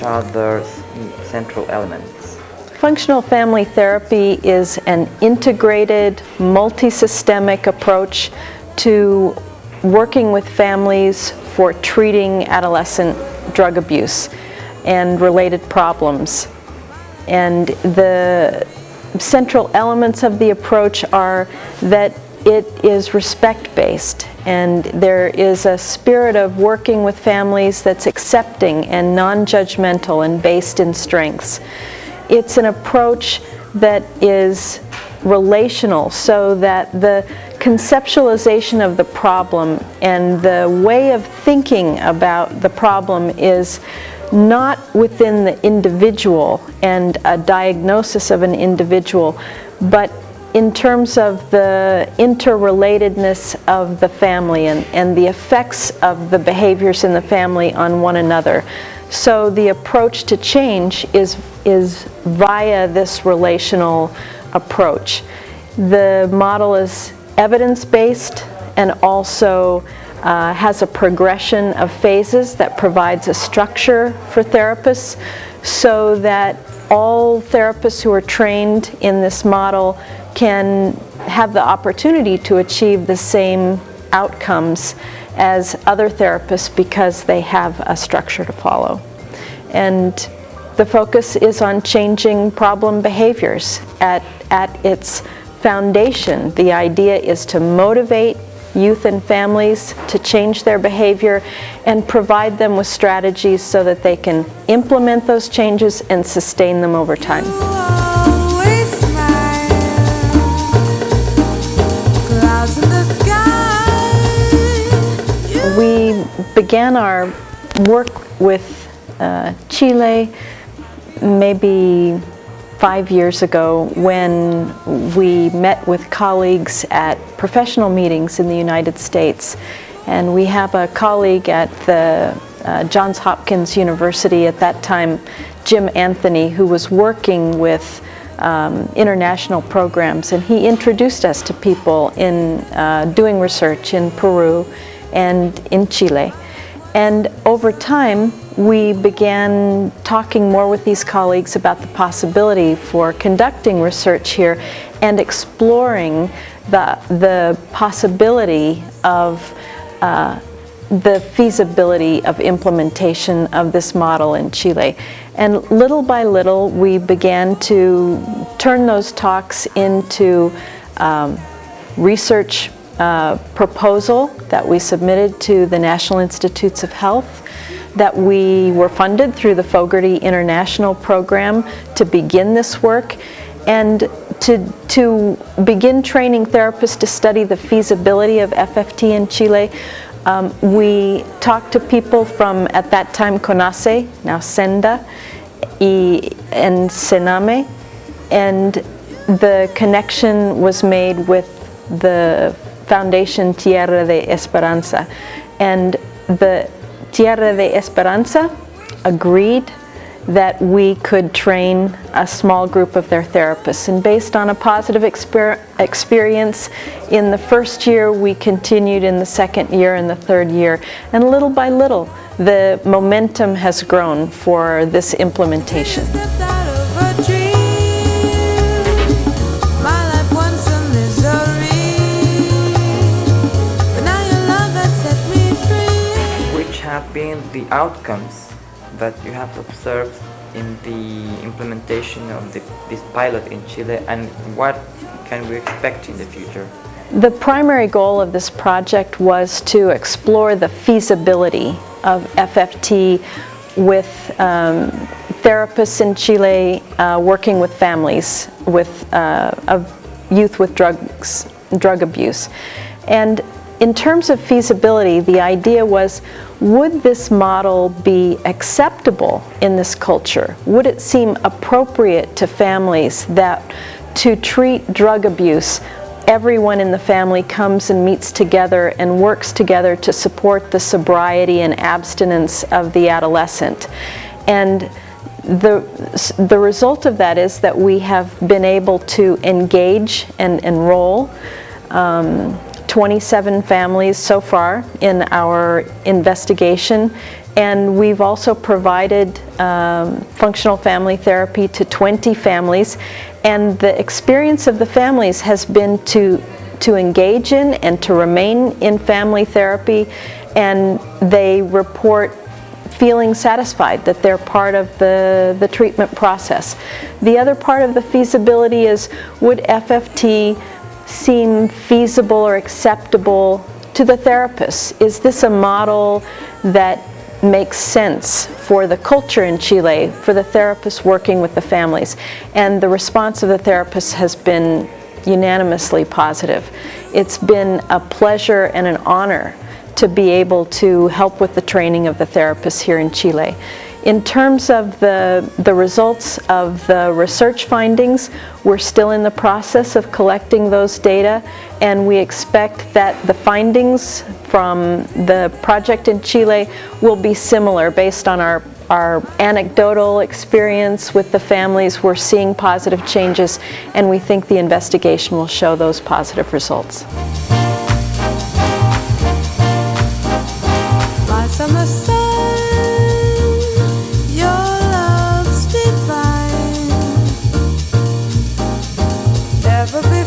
Other central elements. Functional family therapy is an integrated, multi-systemic approach to working with families for treating adolescent drug abuse and related problems. And the central elements of the approach are that it is respect-based, and there is a spirit of working with families that's accepting and non-judgmental and based in strengths. It's an approach that is relational, so that the conceptualization of the problem and the way of thinking about the problem is not within the individual and a diagnosis of an individual, but in terms of the interrelatedness of the family and the effects of the behaviors in the family on one another. So the approach to change is via this relational approach. The model is evidence-based and also has a progression of phases that provides a structure for therapists, so that all therapists who are trained in this model can have the opportunity to achieve the same outcomes as other therapists because they have a structure to follow. And the focus is on changing problem behaviors. At its foundation, the idea is to motivate youth and families to change their behavior and provide them with strategies so that they can implement those changes and sustain them over time. We began our work with Chile maybe 5 years ago when we met with colleagues at professional meetings in the United States. And we have a colleague at the Johns Hopkins University at that time, Jim Anthony, who was working with international programs, and he introduced us to people in doing research in Peru and in Chile. And over time, we began talking more with these colleagues about the possibility for conducting research here and exploring the possibility of the feasibility of implementation of this model in Chile. And little by little, we began to turn those talks into research proposal that we submitted to the National Institutes of Health, that we were funded through the Fogarty International Program to begin this work, and to begin training therapists to study the feasibility of FFT in Chile. We talked to people from, at that time, CONACE, now SENDA, and SENAME, and the connection was made with the Foundation Tierra de Esperanza. And the Tierra de Esperanza agreed that we could train a small group of their therapists. And based on a positive experience in the first year, we continued in the second year and the third year. And little by little, the momentum has grown for this implementation. Which have been the outcomes that you have observed in the implementation of this pilot in Chile, and what can we expect in the future? The primary goal of this project was to explore the feasibility of FFT with therapists in Chile working with families of youth with drug abuse. And in terms of feasibility, the idea was, would this model be acceptable in this culture? Would it seem appropriate to families that to treat drug abuse, everyone in the family comes and meets together and works together to support the sobriety and abstinence of the adolescent? And the result of that is that we have been able to engage and enroll 27 families so far in our investigation, and we've also provided functional family therapy to 20 families, and the experience of the families has been to engage in and to remain in family therapy, and they report feeling satisfied that they're part of the treatment process. The other part of the feasibility is, would FFT seem feasible or acceptable to the therapists? Is this a model that makes sense for the culture in Chile, for the therapists working with the families? And the response of the therapists has been unanimously positive. It's been a pleasure and an honor to be able to help with the training of the therapists here in Chile. In terms of the results of the research findings, we're still in the process of collecting those data, and we expect that the findings from the project in Chile will be similar based on our anecdotal experience with the families. We're seeing positive changes, and we think the investigation will show those positive results. Summer sun, your love's divine. Never be